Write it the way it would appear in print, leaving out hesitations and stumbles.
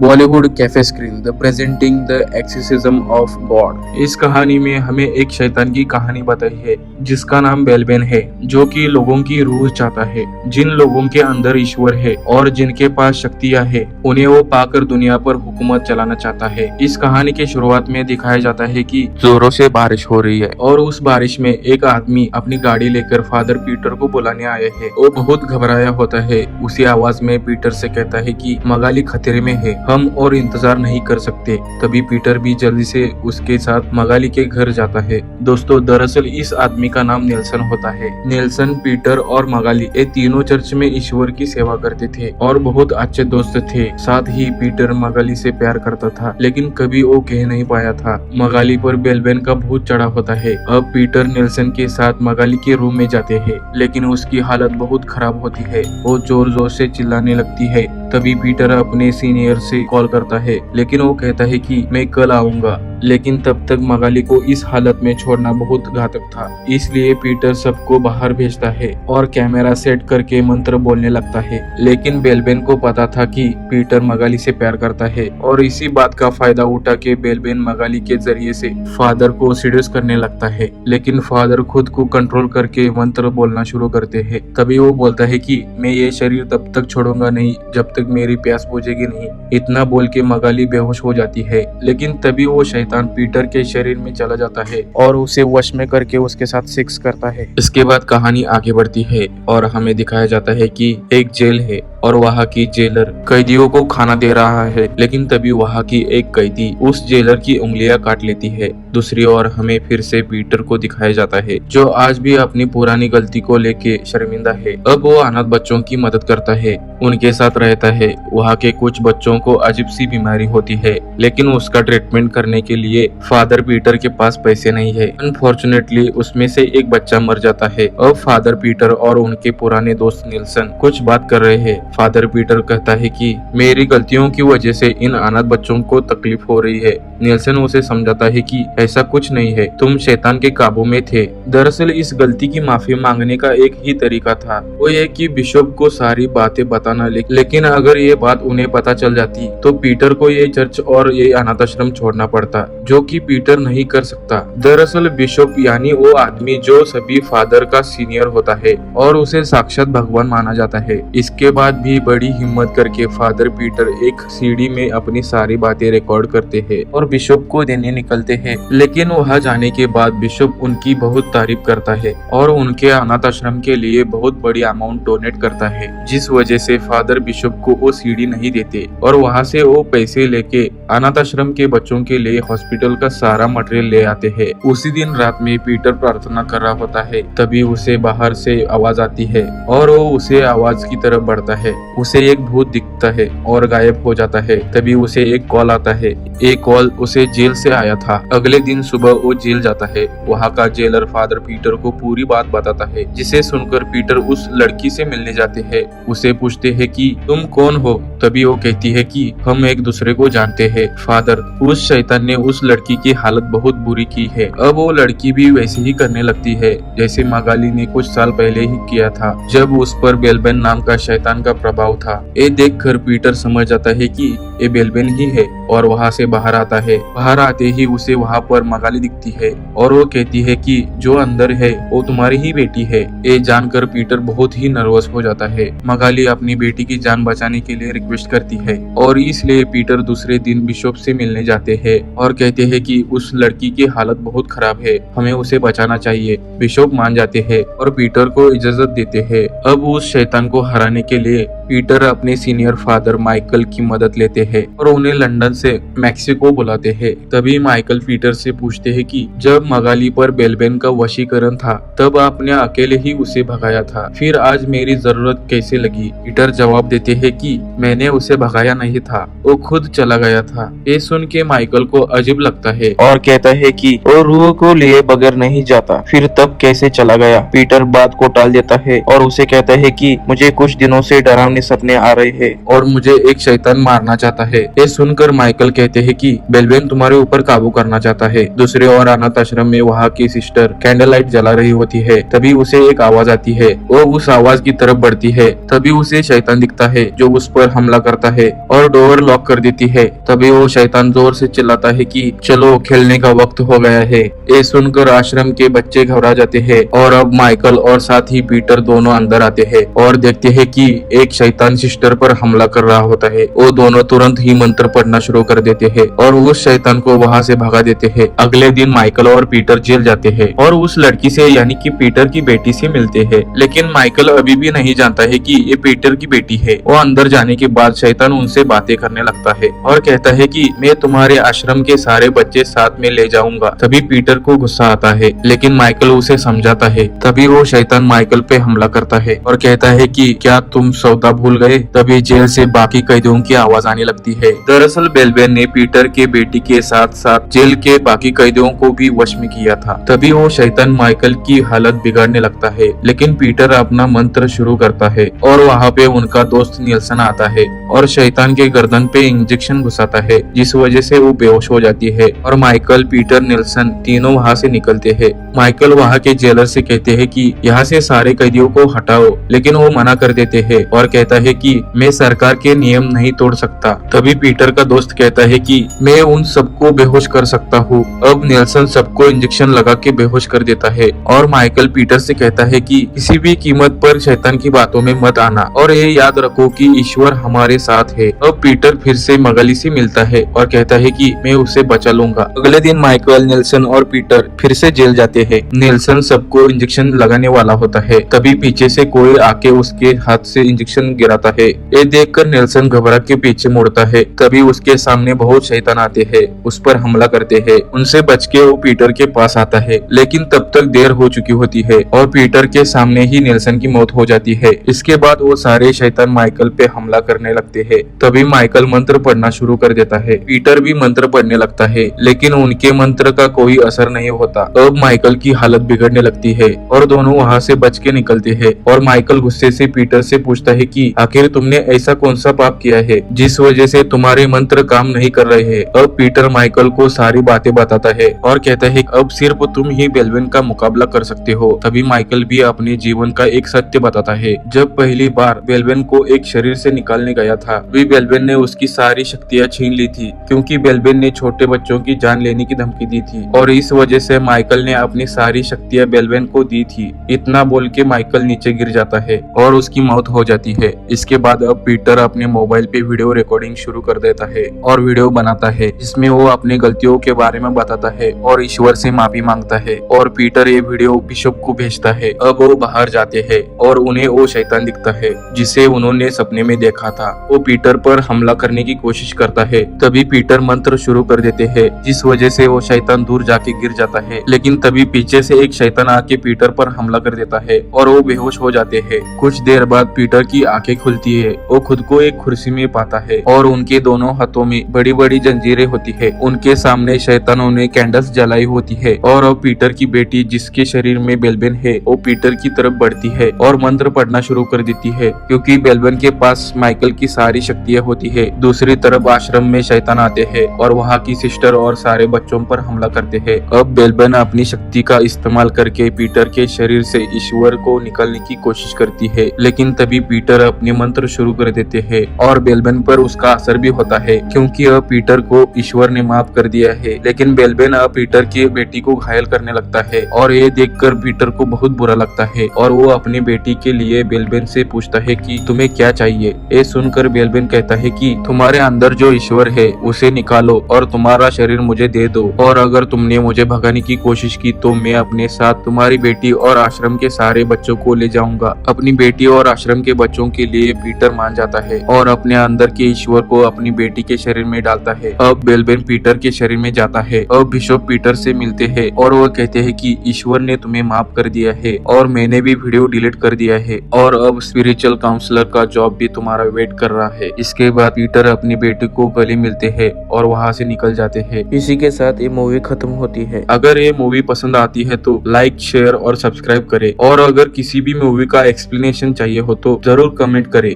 Bollywood cafe screen the presenting the exorcism of god. इस कहानी में हमें एक शैतान की कहानी बताई है जिसका नाम बेलबेन है, जो कि लोगों की रूह चाहता है। जिन लोगों के अंदर ईश्वर है और जिनके पास शक्तियां है, उन्हें वो पाकर दुनिया पर हुकूमत चलाना चाहता है। इस कहानी के शुरुआत में दिखाया जाता है कि जोरों से बारिश हो रही है और उस बारिश में एक आदमी अपनी गाड़ी लेकर फादर पीटर को बुलाने आया है। वो बहुत घबराया होता है। उसी आवाज में पीटर से कहता है कि मगाली खतरे में है, हम और इंतजार नहीं कर सकते। तभी पीटर भी जल्दी से उसके साथ मगाली के घर जाता है। दोस्तों, दरअसल इस आदमी का नाम नेल्सन होता है। नेल्सन, पीटर और मगाली ये तीनों चर्च में ईश्वर की सेवा करते थे और बहुत अच्छे दोस्त थे। साथ ही पीटर मगाली से प्यार करता था, लेकिन कभी वो कह नहीं पाया था। मगाली पर बेलबेन का भूत चढ़ा होता है। अब पीटर नेल्सन के साथ मगाली के रूम में जाते हैं, लेकिन उसकी हालत बहुत खराब होती है। वो जोर जोर से चिल्लाने लगती है। तभी पीटर अपने सीनियर से कॉल करता है, लेकिन वो कहता है कि मैं कल आऊंगा। लेकिन तब तक मगाली को इस हालत में छोड़ना बहुत घातक था, इसलिए पीटर सबको बाहर भेजता है और कैमरा सेट करके मंत्र बोलने लगता है। लेकिन बेलबेन को पता था कि पीटर मगाली से प्यार करता है और इसी बात का फायदा उठा के बेलबेन मगाली के जरिए से फादर को सीड्यूस करने लगता है। लेकिन फादर खुद को कंट्रोल करके मंत्र बोलना शुरू करते हैं। तभी वो बोलता है कि मैं ये शरीर तब तक छोड़ूंगा नहीं जब तक मेरी प्यास बुझेगी नहीं। इतना बोल के मगाली बेहोश हो जाती है। लेकिन तभी वो शैतान पीटर के शरीर में चला जाता है और उसे वश में करके उसके साथ सेक्स करता है। इसके बाद कहानी आगे बढ़ती है और हमें दिखाया जाता है कि एक जेल है और वहाँ की जेलर कैदियों को खाना दे रहा है। लेकिन तभी वहाँ की एक कैदी उस जेलर की उंगलियां काट लेती है। दूसरी ओर हमें फिर से पीटर को दिखाया जाता है, जो आज भी अपनी पुरानी गलती को लेके शर्मिंदा है। अब वो अनाथ बच्चों की मदद करता है, उनके साथ रहता है। वहाँ के कुछ बच्चों को अजीब सी बीमारी होती है, लेकिन उसका ट्रीटमेंट करने के लिए फादर पीटर के पास पैसे नहीं है। अनफॉर्चुनेटली उसमें से एक बच्चा मर जाता है। अब फादर पीटर और उनके पुराने दोस्त नेल्सन कुछ बात कर रहे हैं। फादर पीटर कहता है कि मेरी गलतियों की वजह से इन अनाथ बच्चों को तकलीफ हो रही है। नेल्सन उसे समझाता है कि ऐसा कुछ नहीं है, तुम शैतान के काबू में थे। दरअसल इस गलती की माफी मांगने का एक ही तरीका था, वो ये कि बिशप को सारी बातें बताना। लेकिन अगर ये बात उन्हें पता चल जाती तो पीटर को ये चर्च और ये अनाथ आश्रम छोड़ना पड़ता, जो कि पीटर नहीं कर सकता। दरअसल बिशप यानी वो आदमी जो सभी फादर का सीनियर होता है और उसे साक्षात भगवान माना जाता है। इसके बाद भी बड़ी हिम्मत करके फादर पीटर एक सीडी में अपनी सारी बातें रिकॉर्ड करते हैं और बिशप को देने निकलते हैं। लेकिन वहाँ जाने के बाद बिशप उनकी बहुत तारीफ करता है और उनके अनाथ आश्रम के लिए बहुत बड़ी अमाउंट डोनेट करता है, जिस वजह से फादर बिशप को वो सीडी नहीं देते और वहाँ से वो पैसे लेके अनाथ आश्रम के बच्चों के लिए हॉस्पिटल का सारा मटेरियल ले आते हैं। उसी दिन रात में पीटर प्रार्थना कर रहा होता है, तभी उसे बाहर से आवाज आती है और वो उसे आवाज की तरफ बढ़ता है। उसे एक भूत दिखता है और गायब हो जाता है। तभी उसे एक कॉल आता है। एक कॉल उसे जेल से आया था। अगले दिन सुबह वो जेल जाता है। वहाँ का जेलर फादर पीटर को पूरी बात बताता है, जिसे सुनकर पीटर उस लड़की से मिलने जाते हैं। उसे पूछते हैं कि तुम कौन हो? तभी वो कहती है कि हम एक दूसरे को जानते हैं फादर। उस शैतान ने उस लड़की की हालत बहुत बुरी की है। अब वो लड़की भी वैसे ही करने लगती है जैसे मगाली ने कुछ साल पहले ही किया था, जब उस पर बेलबेन नाम का शैतान का प्रभाव था। ये देखकर पीटर समझ जाता है कि ये बेलबेन ही है और वहाँ से बाहर आता है। बाहर आते ही उसे वहाँ पर मगाली दिखती है और वो कहती है कि जो अंदर है वो तुम्हारी ही बेटी है। ये जानकर पीटर बहुत ही नर्वस हो जाता है। मगाली अपनी बेटी की जान बचाने के लिए रिक्वेस्ट करती है और इसलिए पीटर दूसरे दिन बिशप से मिलने जाते हैं और कहते हैं कि उस लड़की की हालत बहुत खराब है, हमें उसे बचाना चाहिए। बिशप मान जाते हैं और पीटर को इजाजत देते हैं। अब उस शैतान को हराने के लिए पीटर अपने सीनियर फादर माइकल की मदद लेते हैं और उन्हें लंदन से मैक्सिको बुलाते हैं। तभी माइकल पीटर से पूछते हैं कि जब मगाली पर बेलबेन का वशीकरण था तब आपने अकेले ही उसे भगाया था, फिर आज मेरी जरूरत कैसे लगी? पीटर जवाब देते हैं कि मैंने उसे भगाया नहीं था, वो खुद चला गया था। ये सुन के माइकल को अजीब लगता है और कहता है कि वो रूह को लिए बगैर नहीं जाता, फिर तब कैसे चला गया? पीटर बात को टाल देता है और उसे कहता है कि मुझे कुछ दिनों से डरावने सपने आ रहे हैं और मुझे एक शैतान मारना चाहता है। ये सुनकर माइकल कहते हैं कि बेलबेन तुम्हारे ऊपर काबू करना चाहता है। दूसरी ओर अनाथ आश्रम में वहाँ की सिस्टर कैंडल लाइट जला रही होती है। तभी उसे एक आवाज आती है। वो उस आवाज की तरफ बढ़ती है। तभी उसे शैतान दिखता है जो उस पर हमला करता है और डोर लॉक कर देती है। तभी वो शैतान जोर से चिल्लाता है कि चलो खेलने का वक्त हो गया है। ये सुनकर आश्रम के बच्चे घबरा जाते हैं और अब माइकल और साथ ही पीटर दोनों अंदर आते हैं और देखते हैं कि एक शैतान सिस्टर पर हमला कर रहा होता है। वो दोनों तुरंत ही मंत्र पढ़ना शुरू कर देते हैं और उस शैतान को वहाँ से भगा देते हैं। अगले दिन माइकल और पीटर जेल जाते हैं और उस लड़की से यानी कि पीटर की बेटी से मिलते हैं। लेकिन माइकल अभी भी नहीं जानता है कि ये पीटर की बेटी है। वो अंदर जाने के बाद शैतान उनसे बातें करने लगता है और कहता है कि मैं तुम्हारे आश्रम के सारे बच्चे साथ में ले जाऊंगा। तभी पीटर को गुस्सा आता है लेकिन माइकल उसे समझाता है। तभी वो शैतान माइकल पे हमला करता है और कहता है कि क्या तुम सौदा भूल गए। तभी जेल से बाकी कैदियों की आवाज आने लगती है। दरअसल बेलबेन ने पीटर के बेटी के साथ साथ जेल के बाकी कैदियों को भी वश में किया था। तभी वो शैतान माइकल की हालत बिगाड़ने लगता है लेकिन पीटर अपना मंत्र शुरू करता है और वहाँ पे उनका दोस्त निल्सन आता है और शैतान के गर्दन पे इंजेक्शन घुसाता है जिस वजह से वो बेहोश हो जाती है और माइकल, पीटर, निल्सन तीनों वहाँ से निकलते हैं। माइकल वहाँ के जेलर से कहते हैं कि यहाँ से सारे कैदियों को हटाओ लेकिन वो मना कर देते हैं और कहता है कि मैं सरकार के नियम नहीं तोड़ सकता। तभी पीटर का दोस्त कहता है कि मैं उन सबको बेहोश कर सकता हूँ। अब निल्सन सबको इंजेक्शन लगा के बेहोश कर देता है और माइकल पीटर से कहता है कि किसी भी कीमत पर शैतान की बातों में मत आना और ये याद रखो कि ईश्वर हमारे साथ है। अब पीटर फिर से मगली से मिलता है और कहता है कि मैं उसे बचा लूंगा। अगले दिन माइकल, निल्सन और पीटर फिर से जेल जाते हैं। निल्सन सबको इंजेक्शन लगाने वाला होता है। तभी पीछे से कोई आके उसके हाथ से इंजेक्शन गिराता है। ये देखकर निल्सन घबरा के पीछे मुड़ता है। तभी उसके सामने बहुत शैतान आते हैं, उस पर हमला करते हैं। उनसे बच के वो पीटर के पास आता है लेकिन तब तक देर हो चुकी होती है और पीटर के सामने ही निल्सन की मौत हो जाती है। इसके बाद वो सारे शैतान माइकल पे हमला करने लगते हैं। तभी माइकल मंत्र पढ़ना शुरू कर देता है। पीटर भी मंत्र पढ़ने लगता है लेकिन उनके मंत्र का कोई असर नहीं होता। अब माइकल की हालत बिगड़ने लगती है और दोनों वहाँ से बच के निकलते हैं और माइकल गुस्से से पीटर से पूछता है कि आखिर तुमने ऐसा कौन सा पाप किया है जिस वजह से तुम्हारे मंत्र काम नहीं कर रहे हैं। अब पीटर माइकल को सारी बातें बताता है और कहता है अब सिर्फ तुम ही बेलबेन का मुकाबला कर सकते हो। तभी माइकल भी अपने जीवन का एक सत्य बताता है। जब पहली बार बेलबेन को एक शरीर से निकालने गया था भी बेलबेन ने उसकी सारी शक्तियाँ छीन ली थी क्योंकि बेलबेन ने छोटे बच्चों की जान लेने की धमकी दी थी और इस वजह से माइकल ने अपनी सारी शक्तियाँ बेलबेन को दी थी। इतना बोल के माइकल नीचे गिर जाता है और उसकी मौत हो जाती है। इसके बाद अब पीटर अपने मोबाइल पे वीडियो रिकॉर्डिंग शुरू कर देता है और वीडियो बनाता है जिसमें वो अपनी गलतियों के बारे में बताता है और ईश्वर से माफी मांगता है और पीटर ये वीडियो बिशप को भेजता है। अब वो बाहर जाते हैं और उन्हें वो शैतान दिखता है जिसे उन्होंने सपने में देखा था। वो पीटर पर हमला करने की कोशिश करता है। तभी पीटर मंत्र शुरू कर देते हैं जिस वजह से वो शैतान दूर जाके गिर जाता है लेकिन तभी पीछे से एक शैतान आके पीटर पर हमला कर देता है और वो बेहोश हो जाते हैं। कुछ देर बाद पीटर की आंखें खुलती है। वो खुद को एक कुर्सी में पाता है और उनके दोनों हाथों में बड़ी बड़ी जंजीरें होती है। उनके सामने शैतानों ने कैंडल्स जलाई होती है और अब पीटर की बेटी जिसके शरीर में बेलबेन है वो पीटर की तरफ बढ़ती है और मंत्र पढ़ना शुरू कर देती है क्योंकि बेलबेन के पास माइकल की सारी शक्तियाँ होती है। दूसरी तरफ आश्रम में शैतान आते हैं और वहाँ की सिस्टर और सारे बच्चों पर हमला करते हैं। अब बेलबेन अपनी शक्ति का इस्तेमाल करके पीटर के शरीर से ईश्वर को निकालने की कोशिश करती है लेकिन तभी पीटर अपने मंत्र शुरू कर देते हैं और बेलबेन पर उसका असर भी होता है क्योंकि अब पीटर को ईश्वर ने माफ कर दिया है। लेकिन बेलबेन अब पीटर की बेटी को घायल करने लगता है और ये देखकर पीटर को बहुत बुरा लगता है और वो अपनी बेटी के लिए बेलबेन से पूछता है कि तुम्हें क्या चाहिए। ये सुनकर बेलबेन कहता है कि तुम्हारे अंदर जो ईश्वर है उसे निकालो और तुम्हारा शरीर मुझे दे दो और अगर तुमने मुझे भगाने की कोशिश की तो मैं अपने साथ तुम्हारी बेटी और आश्रम के सारे बच्चों को ले जाऊंगा। अपनी बेटी और आश्रम के बच्चों के लिए पीटर मान जाता है और अपने अंदर के ईश्वर को अपनी बेटी के शरीर में डालता है। अब बेलबेन पीटर के शरीर में जाता है। अब बिशप पीटर से मिलते हैं और वो कहते हैं कि ईश्वर ने तुम्हें माफ कर दिया है और मैंने भी वीडियो डिलीट कर दिया है और अब स्पिरिचुअल काउंसलर का जॉब भी तुम्हारा वेट कर रहा है। इसके बाद पीटर अपनी बेटी को गले मिलते हैं और वहाँ से निकल जाते हैं। इसी के साथ ये मूवी खत्म होती है। अगर ये मूवी पसंद आती है तो लाइक, शेयर और सब्सक्राइब करें और अगर किसी भी मूवी का एक्सप्लेनेशन चाहिए हो तो जरूर कमेंट करें।